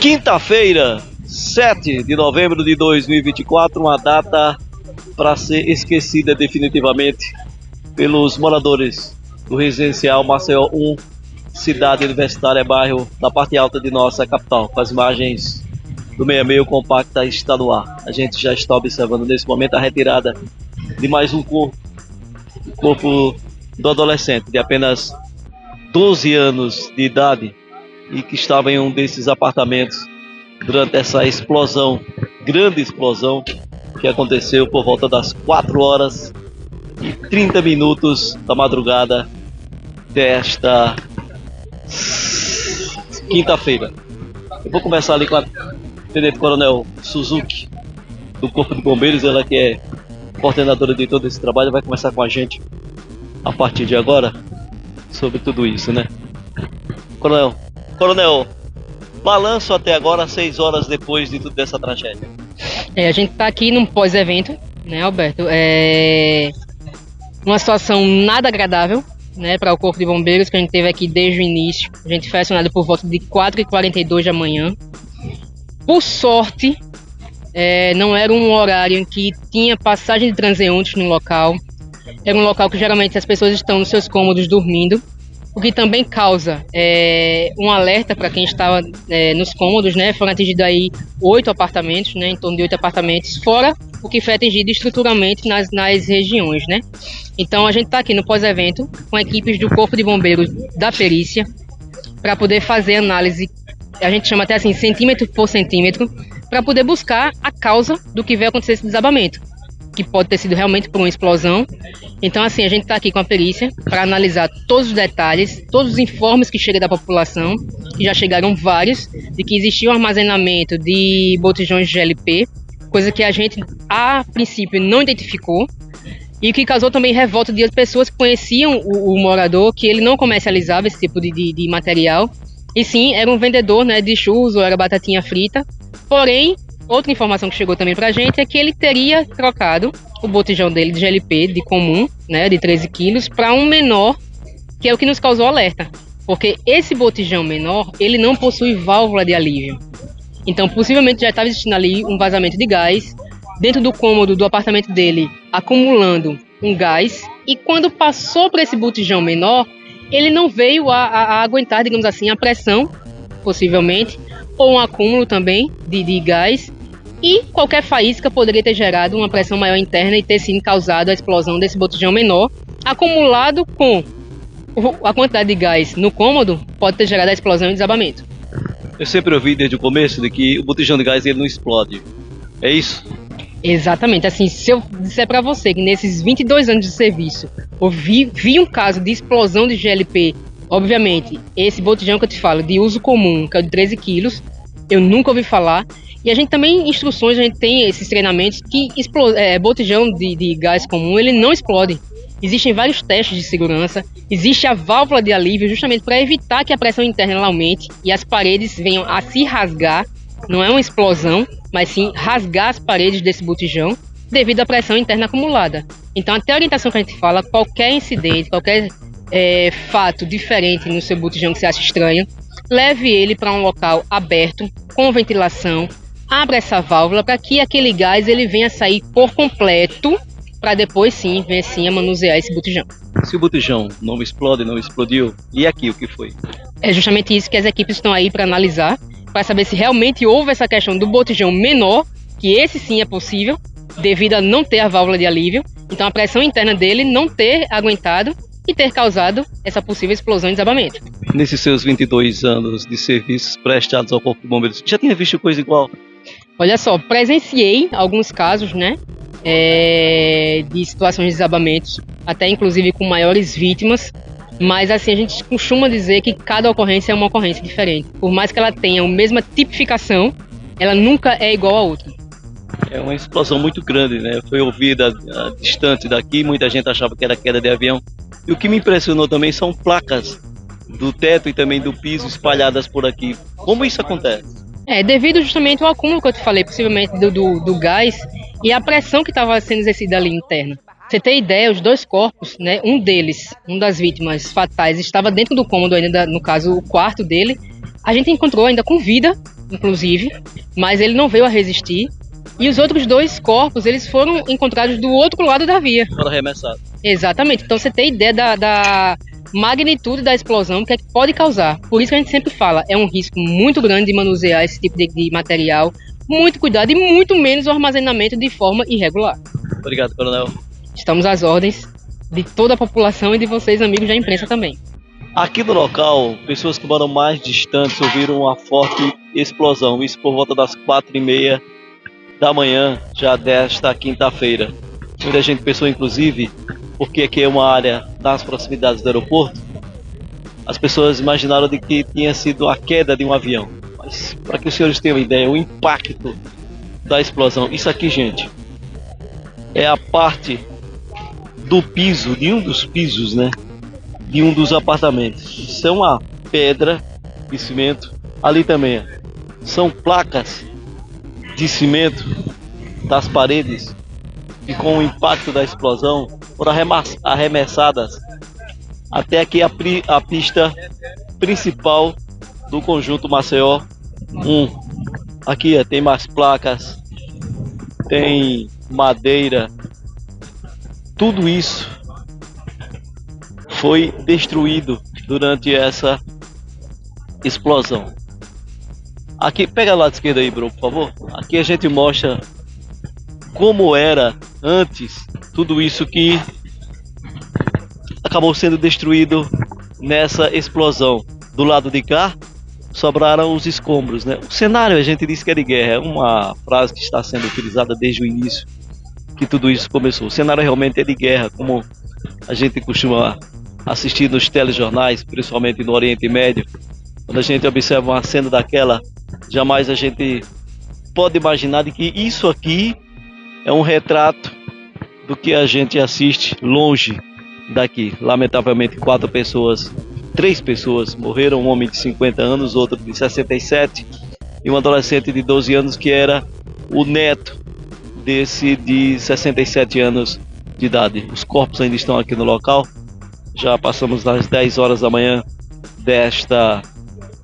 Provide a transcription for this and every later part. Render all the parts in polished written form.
Quinta-feira, 7 de novembro de 2024, uma data para ser esquecida definitivamente pelos moradores do residencial Maceió 1, cidade universitária, bairro da parte alta de nossa capital, com as imagens do 66 compacta está no ar. A gente já está observando nesse momento a retirada de mais um corpo, o corpo do adolescente de apenas 12 anos de idade e que estava em um desses apartamentos durante essa explosão, grande explosão, que aconteceu por volta das 4 horas e 30 minutos da madrugada desta quinta-feira. Eu vou começar ali com a Tenente Coronel Suzuki, do Corpo de Bombeiros, ela que é coordenadora de todo esse trabalho, vai começar com a gente a partir de agora sobre tudo isso, né? Coronel, balanço até agora, 6 horas depois de tudo dessa tragédia. A gente está aqui num pós-evento, né, Alberto? Uma situação nada agradável, né, para o Corpo de Bombeiros, que a gente teve aqui desde o início. A gente foi acionado por volta de 4h42 da manhã. Por sorte, não era um horário em que tinha passagem de transeuntes no local. Era um local que geralmente as pessoas estão nos seus cômodos dormindo, o que também causa um alerta para quem estava nos cômodos, né? Foram atingidos aí 8 apartamentos, né? Em torno de 8 apartamentos, fora o que foi atingido estruturalmente nas regiões, né? Então a gente está aqui no pós-evento com equipes do Corpo de Bombeiros da perícia para poder fazer análise, a gente chama até assim, centímetro por centímetro, para poder buscar a causa do que veio acontecer esse desabamento, que pode ter sido realmente por uma explosão. Então assim, a gente está aqui com a perícia para analisar todos os detalhes, todos os informes que chegam da população, que já chegaram vários, de que existia um armazenamento de botijões de GLP, coisa que a gente a princípio não identificou, e que causou também revolta de pessoas que conheciam o morador, que ele não comercializava esse tipo de material, e sim, era um vendedor, né, de churros ou era batatinha frita. Porém, outra informação que chegou também pra gente é que ele teria trocado o botijão dele de GLP, de comum, né, de 13 quilos, para um menor, que é o que nos causou alerta. Porque esse botijão menor, ele não possui válvula de alívio. Então, possivelmente já estava existindo ali um vazamento de gás dentro do cômodo do apartamento dele, acumulando um gás. E quando passou para esse botijão menor, ele não veio a aguentar, digamos assim, a pressão, possivelmente, ou um acúmulo também de gás, e qualquer faísca poderia ter gerado uma pressão maior interna e ter sido causado a explosão desse botijão menor, acumulado com a quantidade de gás no cômodo, pode ter gerado a explosão e desabamento. Eu sempre ouvi desde o começo de que o botijão de gás ele não explode, é isso? Exatamente, assim, se eu disser para você que nesses 22 anos de serviço eu vi um caso de explosão de GLP, obviamente, esse botijão que eu te falo, de uso comum, que é de 13 quilos, eu nunca ouvi falar. E a gente também, em instruções, a gente tem esses treinamentos que botijão de gás comum, ele não explode. Existem vários testes de segurança, existe a válvula de alívio justamente para evitar que a pressão interna aumente e as paredes venham a se rasgar. Não é uma explosão, mas sim rasgar as paredes desse botijão devido à pressão interna acumulada. Então, até a orientação que a gente fala, qualquer incidente, qualquer fato diferente no seu botijão que você acha estranho, leve ele para um local aberto, com ventilação, abra essa válvula para que aquele gás ele venha sair por completo, para depois sim, venha sim a manusear esse botijão. Se o botijão não explode, não explodiu, e aqui o que foi? É justamente isso que as equipes estão aí para analisar, para saber se realmente houve essa questão do botijão menor, que esse sim é possível, devido a não ter a válvula de alívio, então a pressão interna dele não ter aguentado e ter causado essa possível explosão e desabamento. Nesses seus 22 anos de serviços prestados ao Corpo de Bombeiros, já tinha visto coisa igual? Olha só, presenciei alguns casos, né, de situações de desabamentos, até inclusive com maiores vítimas, mas assim, a gente costuma dizer que cada ocorrência é uma ocorrência diferente. Por mais que ela tenha a mesma tipificação, ela nunca é igual a outra. É uma explosão muito grande, né? Foi ouvida distante daqui, muita gente achava que era queda de avião. E o que me impressionou também são placas do teto e também do piso espalhadas por aqui. Como isso acontece? Devido justamente ao acúmulo que eu te falei, possivelmente do gás e a pressão que estava sendo exercida ali interna. Você tem ideia, os dois corpos, né, um das vítimas fatais estava dentro do cômodo ainda, no caso o quarto dele, a gente encontrou ainda com vida inclusive, mas ele não veio a resistir. E os outros 2 corpos, eles foram encontrados do outro lado da via. Foram arremessados. Exatamente. Então você tem ideia da magnitude da explosão que é que pode causar. Por isso que a gente sempre fala, é um risco muito grande de manusear esse tipo de material, muito cuidado e muito menos o armazenamento de forma irregular. Obrigado, coronel. Estamos às ordens de toda a população e de vocês, amigos da imprensa também. Aqui no local, pessoas que moram mais distantes ouviram uma forte explosão, isso por volta das 4h30 da manhã, já desta quinta-feira. Muita gente pensou, inclusive, porque aqui é uma área nas proximidades do aeroporto, as pessoas imaginaram de que tinha sido a queda de um avião. Mas, para que os senhores tenham ideia, o impacto da explosão, isso aqui, gente, é a parte do piso, de um dos pisos, né? De um dos apartamentos. Isso é uma pedra de cimento. Ali também são placas de cimento das paredes que, com o impacto da explosão, foram arremessadas até aqui a pista principal do conjunto Maceió 1. Aqui tem mais placas, tem madeira, tudo isso foi destruído durante essa explosão. Aqui, pega lá lado esquerdo aí, bro, por favor. Aqui a gente mostra como era antes tudo isso que acabou sendo destruído nessa explosão. Do lado de cá sobraram os escombros, né? O cenário, a gente diz que é de guerra, é uma frase que está sendo utilizada desde o início que tudo isso começou. O cenário realmente é de guerra, como a gente costuma assistir nos telejornais, principalmente no Oriente Médio. Quando a gente observa uma cena daquela, jamais a gente pode imaginar de que isso aqui é um retrato do que a gente assiste longe daqui. Lamentavelmente, 3 pessoas morreram, um homem de 50 anos, outro de 67 e um adolescente de 12 anos que era o neto desse de 67 anos de idade. Os corpos ainda estão aqui no local. Já passamos das 10 horas da manhã desta...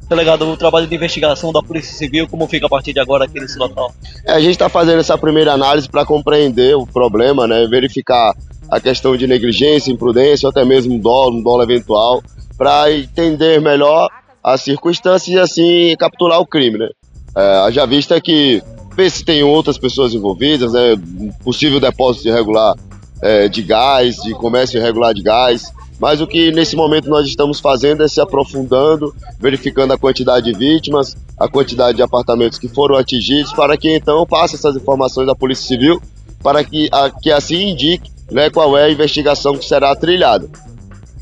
Delegado, o trabalho de investigação da Polícia Civil, como fica a partir de agora aqui nesse local? A gente está fazendo essa primeira análise para compreender o problema, né? Verificar a questão de negligência, imprudência, ou até mesmo um dolo eventual, para entender melhor as circunstâncias e assim capturar o crime, né? Haja vista que ver se tem outras pessoas envolvidas, né? Possível depósito irregular de gás, de comércio irregular de gás. Mas o que nesse momento nós estamos fazendo é se aprofundando, verificando a quantidade de vítimas, a quantidade de apartamentos que foram atingidos, para que então passe essas informações à Polícia Civil, para que assim indique, né, qual é a investigação que será trilhada.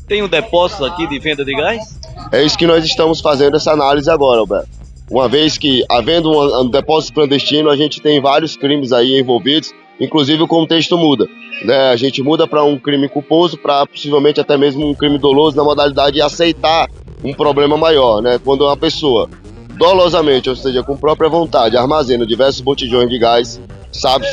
Tem um depósito aqui de venda de gás? É isso que nós estamos fazendo essa análise agora, Alberto. Uma vez que, havendo um depósito clandestino, a gente tem vários crimes aí envolvidos, inclusive o contexto muda, né? A gente muda para um crime culposo, para possivelmente até mesmo um crime doloso, na modalidade de aceitar um problema maior, né? Quando uma pessoa dolosamente, ou seja, com própria vontade, armazena diversos botijões de gás, sabe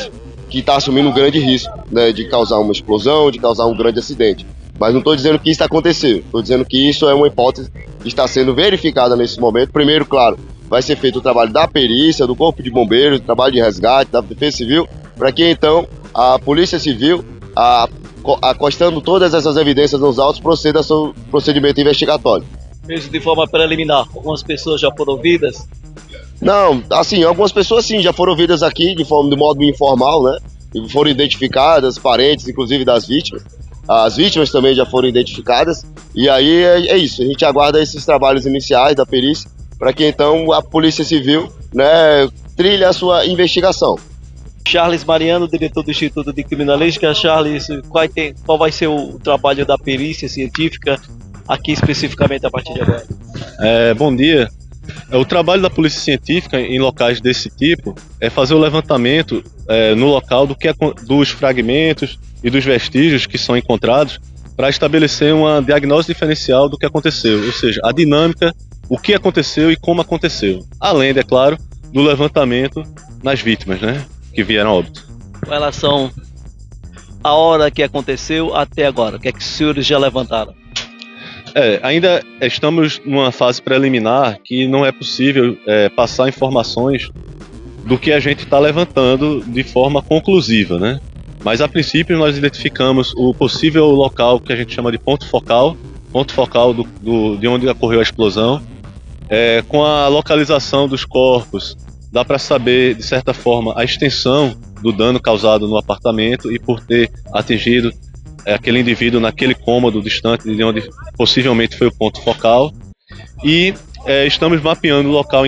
que está assumindo um grande risco, né, de causar uma explosão, de causar um grande acidente. Mas não estou dizendo que isso aconteceu, estou dizendo que isso é uma hipótese que está sendo verificada nesse momento. Primeiro, claro, vai ser feito o trabalho da perícia, do Corpo de Bombeiros, do trabalho de resgate, da Defesa Civil, para que então a Polícia Civil, acostando todas essas evidências nos autos, proceda ao seu procedimento investigatório. Mesmo de forma preliminar, algumas pessoas já foram ouvidas? Não, assim, algumas pessoas sim já foram ouvidas aqui de modo informal, né? E foram identificadas, parentes inclusive das vítimas. As vítimas também já foram identificadas. E aí é isso, a gente aguarda esses trabalhos iniciais da perícia para que então a Polícia Civil, né, trilhe a sua investigação. Mariano, diretor do Instituto de Criminalística. Charles, qual vai ser o trabalho da perícia científica aqui especificamente a partir de agora? Bom dia. O trabalho da Polícia Científica em locais desse tipo é fazer o levantamento no local dos fragmentos e dos vestígios que são encontrados para estabelecer uma diagnose diferencial do que aconteceu, ou seja, a dinâmica, o que aconteceu e como aconteceu. Além, é claro, do levantamento nas vítimas, né, que vieram a óbito. Com relação à hora que aconteceu até agora, o que é que os senhores já levantaram? Ainda estamos numa fase preliminar que não é possível passar informações do que a gente está levantando de forma conclusiva, né? Mas a princípio nós identificamos o possível local que a gente chama de ponto focal de onde ocorreu a explosão. Com a localização dos corpos, dá para saber, de certa forma, a extensão do dano causado no apartamento e por ter atingido aquele indivíduo naquele cômodo distante de onde possivelmente foi o ponto focal. E estamos mapeando o local,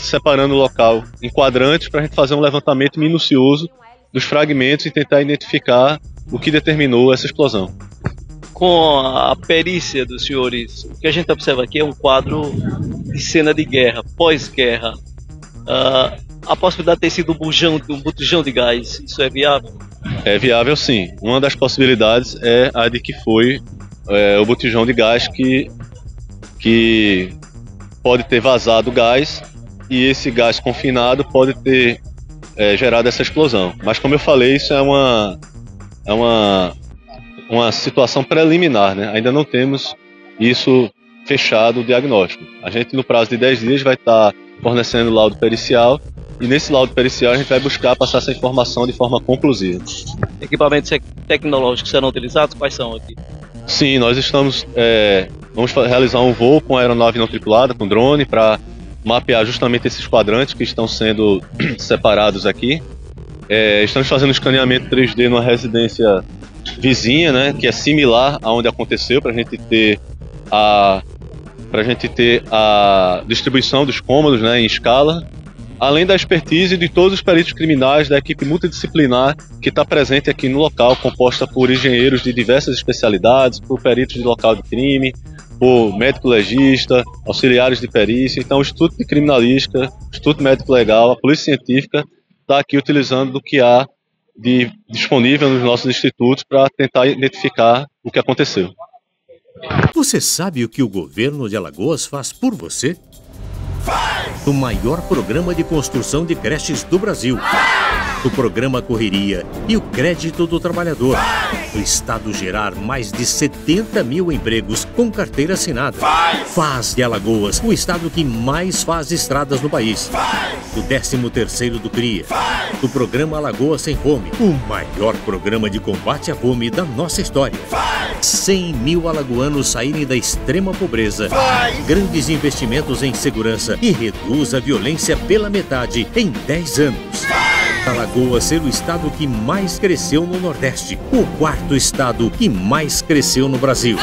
separando o local em quadrantes para a gente fazer um levantamento minucioso dos fragmentos e tentar identificar o que determinou essa explosão. Com a perícia dos senhores, o que a gente observa aqui é um quadro de cena de guerra, pós-guerra. A possibilidade de ter sido um botijão de gás, isso é viável? É viável, sim. Uma das possibilidades é a de que foi o botijão de gás que pode ter vazado gás, e esse gás confinado pode ter gerado essa explosão. Mas, como eu falei, isso é uma situação preliminar, né? Ainda não temos isso fechado, o diagnóstico. A gente, no prazo de 10 dias, vai estar fornecendo o laudo pericial, e nesse laudo pericial a gente vai buscar passar essa informação de forma conclusiva. Equipamentos tecnológicos serão utilizados? Quais são aqui? Sim, nós vamos realizar um voo com aeronave não tripulada, com drone, para mapear justamente esses quadrantes que estão sendo separados aqui. Estamos fazendo um escaneamento 3D numa residência vizinha, né, que é similar a onde aconteceu, para a gente ter a distribuição dos cômodos, né, em escala, além da expertise de todos os peritos criminais da equipe multidisciplinar que está presente aqui no local, composta por engenheiros de diversas especialidades, por peritos de local de crime, por médico legista, auxiliares de perícia. Então, o Instituto de Criminalística, o Instituto Médico Legal, a Polícia Científica está aqui utilizando do que há de disponível nos nossos institutos para tentar identificar o que aconteceu. Você sabe o que o governo de Alagoas faz por você? Do maior programa de construção de creches do Brasil, do programa Correria e o Crédito do Trabalhador, do Estado gerar mais de 70 mil empregos com carteira assinada. Faz de Alagoas o estado que mais faz estradas no país, do 13º do CRIA, do programa Alagoas Sem Fome, o maior programa de combate à fome da nossa história. 100 mil alagoanos saírem da extrema pobreza, grandes investimentos em segurança e reduz a violência pela metade em 10 anos. Alagoas ser o estado que mais cresceu no Nordeste, o 4º estado que mais cresceu no Brasil.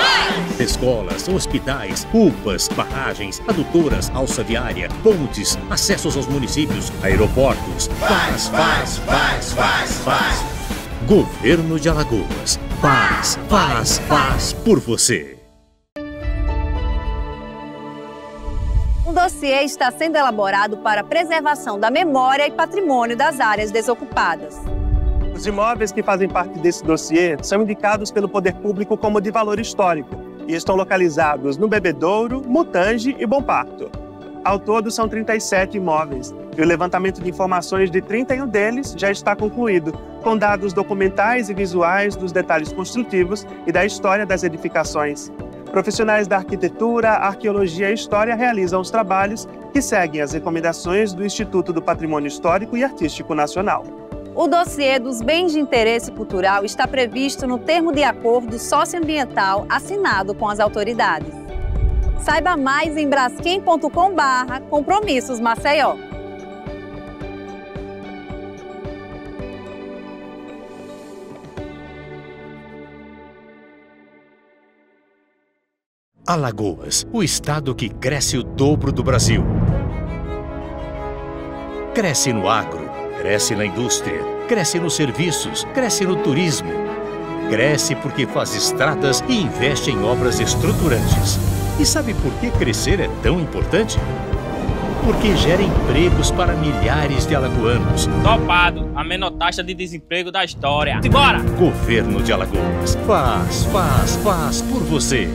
Escolas, hospitais, UPAs, barragens, adutoras, alça viária, pontes, acessos aos municípios, aeroportos. Faz. Governo de Alagoas. Faz por você. Um dossiê está sendo elaborado para a preservação da memória e patrimônio das áreas desocupadas. Os imóveis que fazem parte desse dossiê são indicados pelo poder público como de valor histórico e estão localizados no Bebedouro, Mutange e Bom Parto. Ao todo, são 37 imóveis e o levantamento de informações de 31 deles já está concluído, com dados documentais e visuais dos detalhes construtivos e da história das edificações. Profissionais da arquitetura, arqueologia e história realizam os trabalhos que seguem as recomendações do Instituto do Patrimônio Histórico e Artístico Nacional. O dossiê dos bens de interesse cultural está previsto no termo de acordo socioambiental assinado com as autoridades. Saiba mais em braskem.com/compromissos Maceió. Alagoas, o estado que cresce o dobro do Brasil. Cresce no agro, cresce na indústria, cresce nos serviços, cresce no turismo. Cresce porque faz estradas e investe em obras estruturantes. E sabe por que crescer é tão importante? Porque gera empregos para milhares de alagoanos. Topado, a menor taxa de desemprego da história. Simbora! Governo de Alagoas. Faz por você.